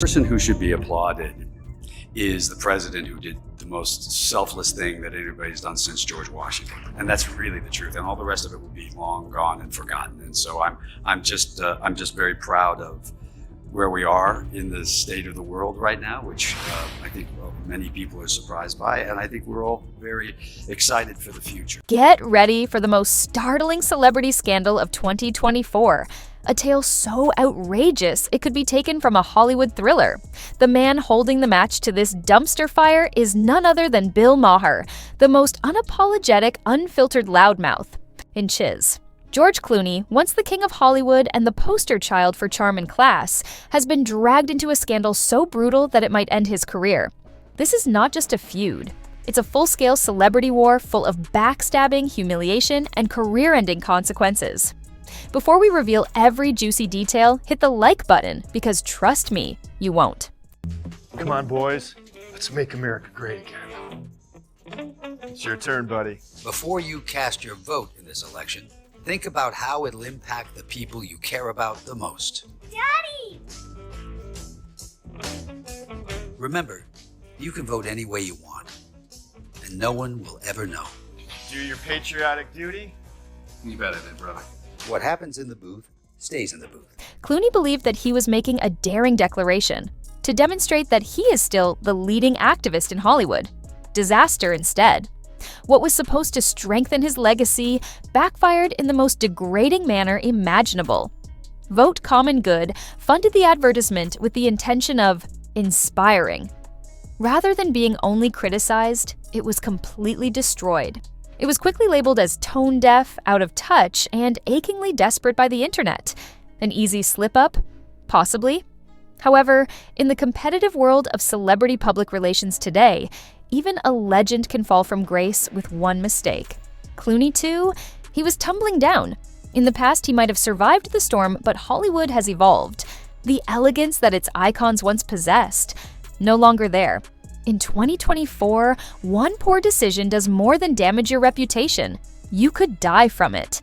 person who should be applauded is the president who did the most selfless thing that anybody's done since George Washington. And that's really the truth. And all the rest of it will be long gone and forgotten. And so I'm just very proud of where we are in the state of the world right now, which I think many people are surprised by. And I think we're all very excited for the future. Get ready for the most startling celebrity scandal of 2024. A tale so outrageous it could be taken from a Hollywood thriller. The man holding the match to this dumpster fire is none other than Bill Maher, the most unapologetic, unfiltered loudmouth in Chiz. George Clooney, once the king of Hollywood and the poster child for charm and class, has been dragged into a scandal so brutal that it might end his career. This is not just a feud. It's a full-scale celebrity war full of backstabbing, humiliation, and career-ending consequences. Before we reveal every juicy detail, hit the like button, because trust me, you won't. Come on, boys. Let's make America great again. It's your turn, buddy. Before you cast your vote in this election, think about how it'll impact the people you care about the most. Daddy! Remember, you can vote any way you want, and no one will ever know. Do your patriotic duty. You bet I did, brother. What happens in the booth stays in the booth. Clooney believed that he was making a daring declaration to demonstrate that he is still the leading activist in Hollywood. Disaster instead. What was supposed to strengthen his legacy backfired in the most degrading manner imaginable. Vote Common Good funded the advertisement with the intention of inspiring. Rather than being only criticized, it was completely destroyed. It was quickly labeled as tone-deaf, out of touch, and achingly desperate by the internet. An easy slip-up? Possibly. However, in the competitive world of celebrity public relations today, even a legend can fall from grace with one mistake. Clooney, too? He was tumbling down. In the past, he might have survived the storm, but Hollywood has evolved. The elegance that its icons once possessed, no longer there. In 2024, one poor decision does more than damage your reputation. You could die from it.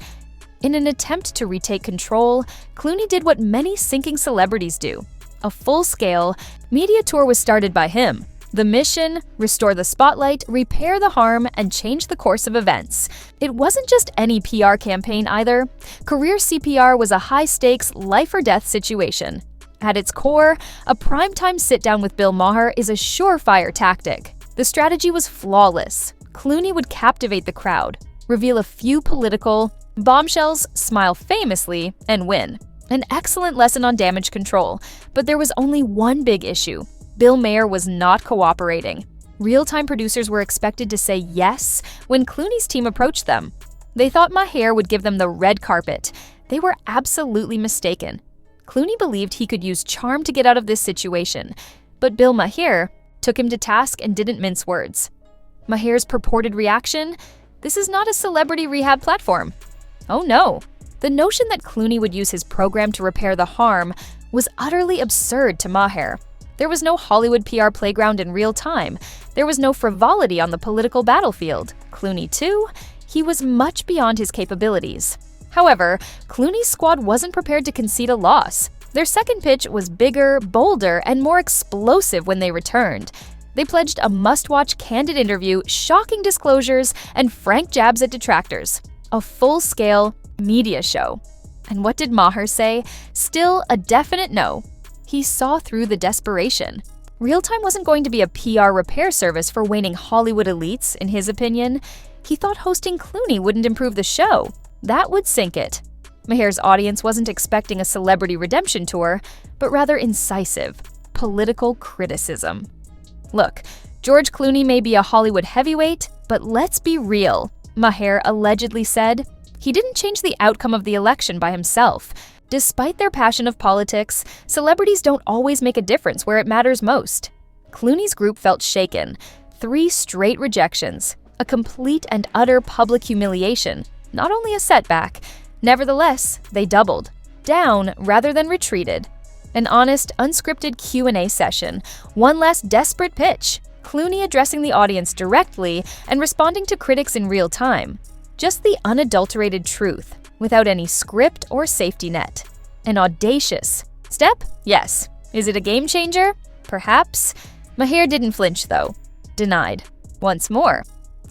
In an attempt to retake control, Clooney did what many sinking celebrities do. A full-scale media tour was started by him. The mission: restore the spotlight, repair the harm, and change the course of events. It wasn't just any PR campaign either. Career CPR was a high-stakes, life-or-death situation. At its core, a primetime sit-down with Bill Maher is a surefire tactic. The strategy was flawless. Clooney would captivate the crowd, reveal a few political bombshells, smile famously, and win. An excellent lesson on damage control, but there was only one big issue. Bill Maher was not cooperating. Real-time producers were expected to say yes when Clooney's team approached them. They thought Maher would give them the red carpet. They were absolutely mistaken. Clooney believed he could use charm to get out of this situation, but Bill Maher took him to task and didn't mince words. Maher's purported reaction? This is not a celebrity rehab platform. Oh no. The notion that Clooney would use his program to repair the harm was utterly absurd to Maher. There was no Hollywood PR playground in real time. There was no frivolity on the political battlefield. Clooney, too? He was much beyond his capabilities. However, Clooney's squad wasn't prepared to concede a loss. Their second pitch was bigger, bolder, and more explosive when they returned. They pledged a must-watch candid interview, shocking disclosures, and frank jabs at detractors. A full-scale media show. And what did Maher say? Still a definite no. He saw through the desperation. Real-time wasn't going to be a PR repair service for waning Hollywood elites, in his opinion. He thought hosting Clooney wouldn't improve the show. That would sink it. Maher's audience wasn't expecting a celebrity redemption tour, but rather incisive, political criticism. Look, George Clooney may be a Hollywood heavyweight, but let's be real, Maher allegedly said. He didn't change the outcome of the election by himself. Despite their passion of politics, celebrities don't always make a difference where it matters most. Clooney's group felt shaken. 3 straight rejections. A complete and utter public humiliation. Not only a setback. Nevertheless, they doubled. Down rather than retreated. An honest, unscripted Q&A session. One last desperate pitch. Clooney addressing the audience directly and responding to critics in real time. Just the unadulterated truth, without any script or safety net. An audacious step? Yes, Is it a game changer? Perhaps. Maher didn't flinch, though. Denied. Once more.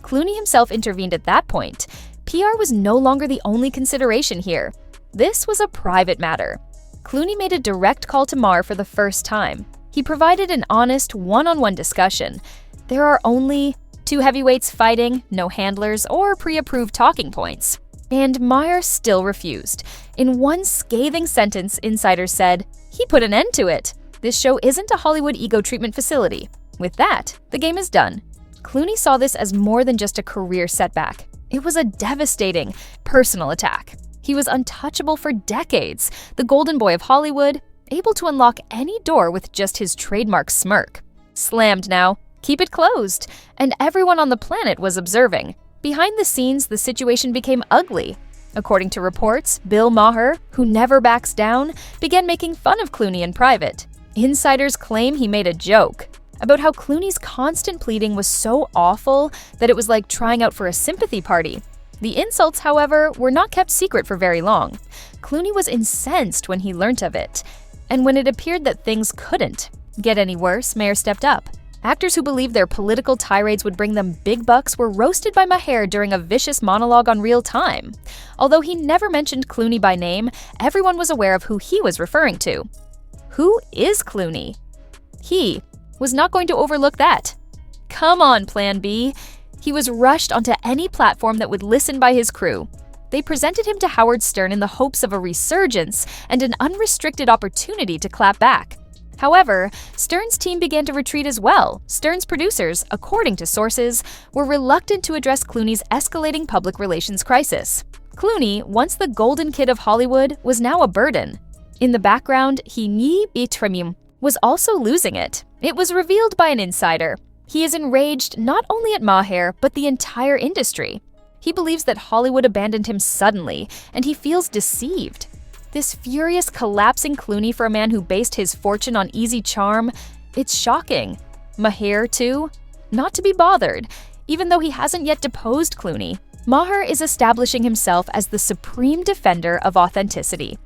Clooney himself intervened at that point. PR was no longer the only consideration here. This was a private matter. Clooney made a direct call to Maher for the first time. He provided an honest, one-on-one discussion. There are only 2 heavyweights fighting, no handlers or pre-approved talking points. And Maher still refused. In one scathing sentence, insiders said, "He put an end to it. This show isn't a Hollywood ego treatment facility." With that, the game is done. Clooney saw this as more than just a career setback. It was a devastating, personal attack. He was untouchable for decades, the golden boy of Hollywood, able to unlock any door with just his trademark smirk. Slammed now. Keep it closed. And everyone on the planet was observing. Behind the scenes, the situation became ugly. According to reports, Bill Maher, who never backs down, began making fun of Clooney in private. Insiders claim he made a joke about how Clooney's constant pleading was so awful that it was like trying out for a sympathy party. The insults, however, were not kept secret for very long. Clooney was incensed when he learnt of it. And when it appeared that things couldn't get any worse, Maher stepped up. Actors who believed their political tirades would bring them big bucks were roasted by Maher during a vicious monologue on Real Time. Although he never mentioned Clooney by name, everyone was aware of who he was referring to. Who is Clooney? He was not going to overlook that. Come on, Plan B. He was rushed onto any platform that would listen by his crew. They presented him to Howard Stern in the hopes of a resurgence and an unrestricted opportunity to clap back. However, Stern's team began to retreat as well. Stern's producers, according to sources, were reluctant to address Clooney's escalating public relations crisis. Clooney, once the golden kid of Hollywood, was now a burden. In the background, was also losing it. It was revealed by an insider. He is enraged not only at Maher, but the entire industry. He believes that Hollywood abandoned him suddenly, and he feels deceived. This furious, collapsing Clooney for a man who based his fortune on easy charm, it's shocking. Maher, too? Not to be bothered. Even though he hasn't yet deposed Clooney, Maher is establishing himself as the supreme defender of authenticity.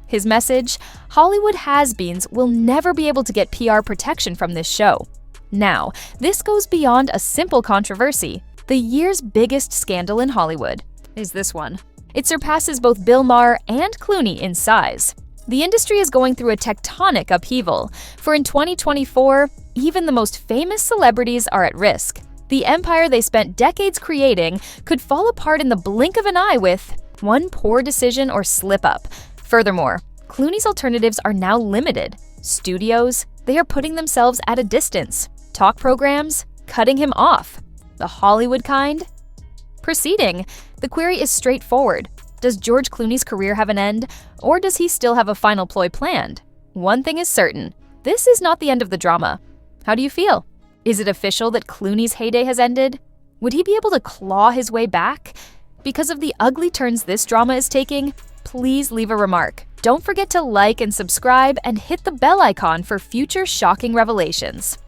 His message, Hollywood has-beens will never be able to get PR protection from this show. Now, this goes beyond a simple controversy. The year's biggest scandal in Hollywood is this one. It surpasses both Bill Maher and Clooney in size. The industry is going through a tectonic upheaval, for in 2024, even the most famous celebrities are at risk. The empire they spent decades creating could fall apart in the blink of an eye with one poor decision or slip-up. Furthermore, Clooney's alternatives are now limited. Studios, they are putting themselves at a distance. Talk programs, cutting him off. The Hollywood kind? Proceeding, the query is straightforward. Does George Clooney's career have an end, or does he still have a final ploy planned? One thing is certain, this is not the end of the drama. How do you feel? Is it official that Clooney's heyday has ended? Would he be able to claw his way back? Because of the ugly turns this drama is taking, please leave a remark. Don't forget to like and subscribe and hit the bell icon for future shocking revelations.